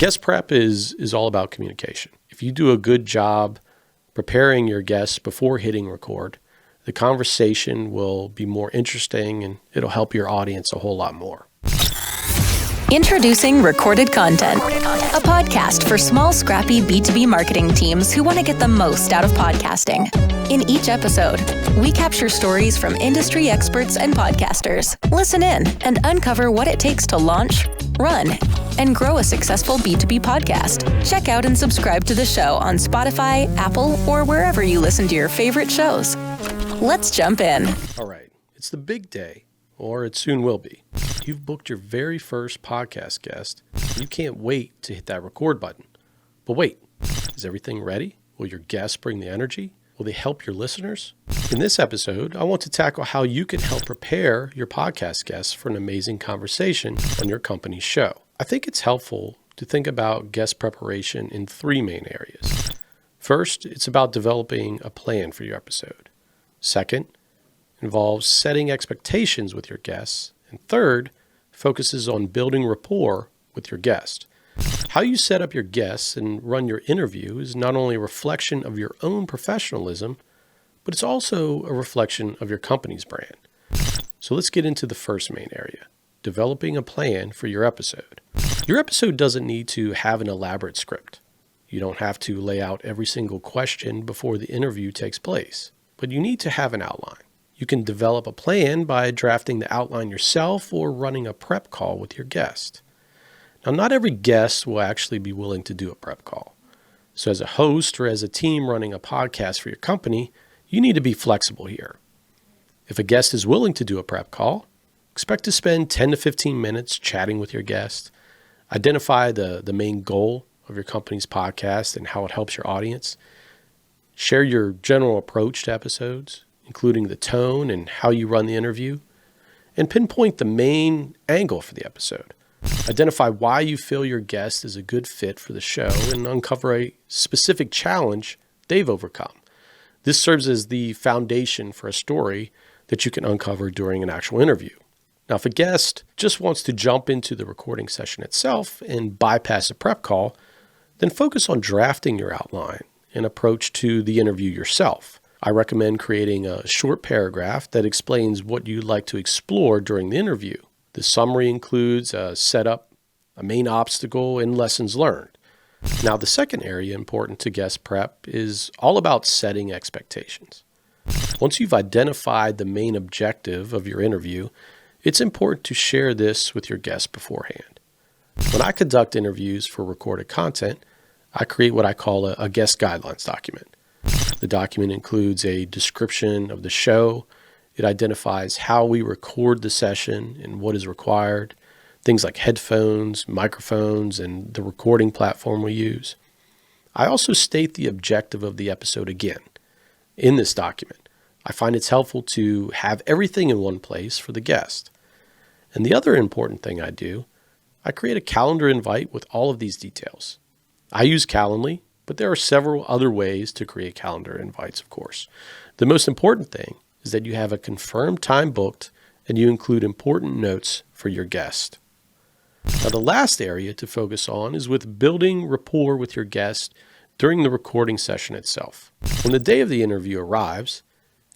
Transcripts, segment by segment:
Guest prep is all about communication. If you do a good job preparing your guests before hitting record, the conversation will be more interesting and it'll help your audience a whole lot more. Introducing Recorded Content, a podcast for small, scrappy B2B marketing teams who want to get the most out of podcasting. In each episode, we capture stories from industry experts and podcasters. Listen in and uncover what it takes to launch, run, and grow a successful B2B podcast. Check out and subscribe to the show on Spotify, Apple, or wherever you listen to your favorite shows. Let's jump in. All right, it's the big day, or it soon will be. You've booked your very first podcast guest. You can't wait to hit that record button. But wait, is everything ready? Will your guests bring the energy? Will they help your listeners? In this episode, I want to tackle how you can help prepare your podcast guests for an amazing conversation on your company's show. I think it's helpful to think about guest preparation in three main areas. First, it's about developing a plan for your episode. Second, involves setting expectations with your guests. And third, focuses on building rapport with your guest. How you set up your guests and run your interview is not only a reflection of your own professionalism, but it's also a reflection of your company's brand. So let's get into the first main area, developing a plan for your episode. Your episode doesn't need to have an elaborate script. You don't have to lay out every single question before the interview takes place, but you need to have an outline. You can develop a plan by drafting the outline yourself or running a prep call with your guest. Now, not every guest will actually be willing to do a prep call. So as a host or as a team running a podcast for your company, you need to be flexible here. If a guest is willing to do a prep call, expect to spend 10 to 15 minutes chatting with your guest. Identify the main goal of your company's podcast and how it helps your audience. Share your general approach to episodes, including the tone and how you run the interview, and pinpoint the main angle for the episode. Identify why you feel your guest is a good fit for the show and uncover a specific challenge they've overcome. This serves as the foundation for a story that you can uncover during an actual interview. Now, if a guest just wants to jump into the recording session itself and bypass a prep call, then focus on drafting your outline and approach to the interview yourself. I recommend creating a short paragraph that explains what you'd like to explore during the interview. The summary includes a setup, a main obstacle, and lessons learned. Now, the second area important to guest prep is all about setting expectations. Once you've identified the main objective of your interview, it's important to share this with your guests beforehand. When I conduct interviews for recorded content, I create what I call a guest guidelines document. The document includes a description of the show. It identifies how we record the session and what is required, things like headphones, microphones, and the recording platform we use. I also state the objective of the episode again in this document. I find it's helpful to have everything in one place for the guest. And the other important thing I do, I create a calendar invite with all of these details. I use Calendly, but there are several other ways to create calendar invites, of course. The most important thing is that you have a confirmed time booked and you include important notes for your guest. Now, the last area to focus on is with building rapport with your guest during the recording session itself. When the day of the interview arrives,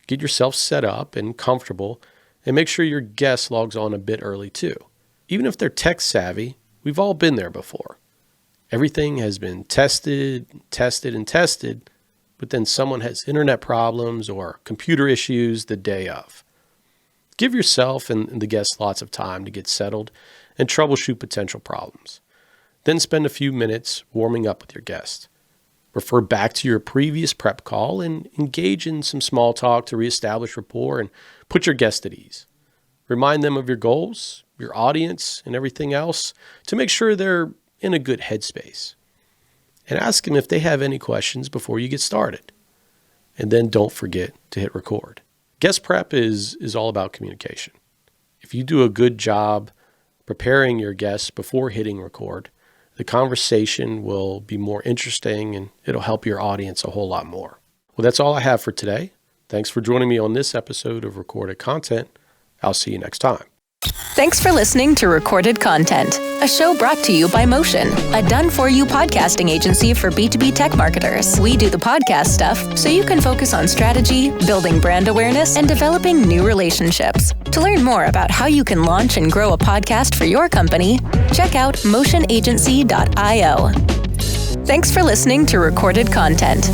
get yourself set up and comfortable and make sure your guest logs on a bit early too. Even if they're tech savvy, we've all been there before. Everything has been tested, but then someone has internet problems or computer issues the day of. Give yourself and the guests lots of time to get settled and troubleshoot potential problems. Then spend a few minutes warming up with your guest. Refer back to your previous prep call and engage in some small talk to reestablish rapport and put your guest at ease. Remind them of your goals, your audience, and everything else to make sure they're in a good headspace. And ask them if they have any questions before you get started. And then don't forget to hit record. Guest prep is all about communication. If you do a good job preparing your guests before hitting record, the conversation will be more interesting and it'll help your audience a whole lot more. Well, that's all I have for today. Thanks for joining me on this episode of Recorded Content. I'll see you next time. Thanks for listening to Recorded Content, a show brought to you by Motion, a done-for-you podcasting agency for B2B tech marketers. We do the podcast stuff so you can focus on strategy, building brand awareness, and developing new relationships. To learn more about how you can launch and grow a podcast for your company, check out motionagency.io. Thanks for listening to Recorded Content.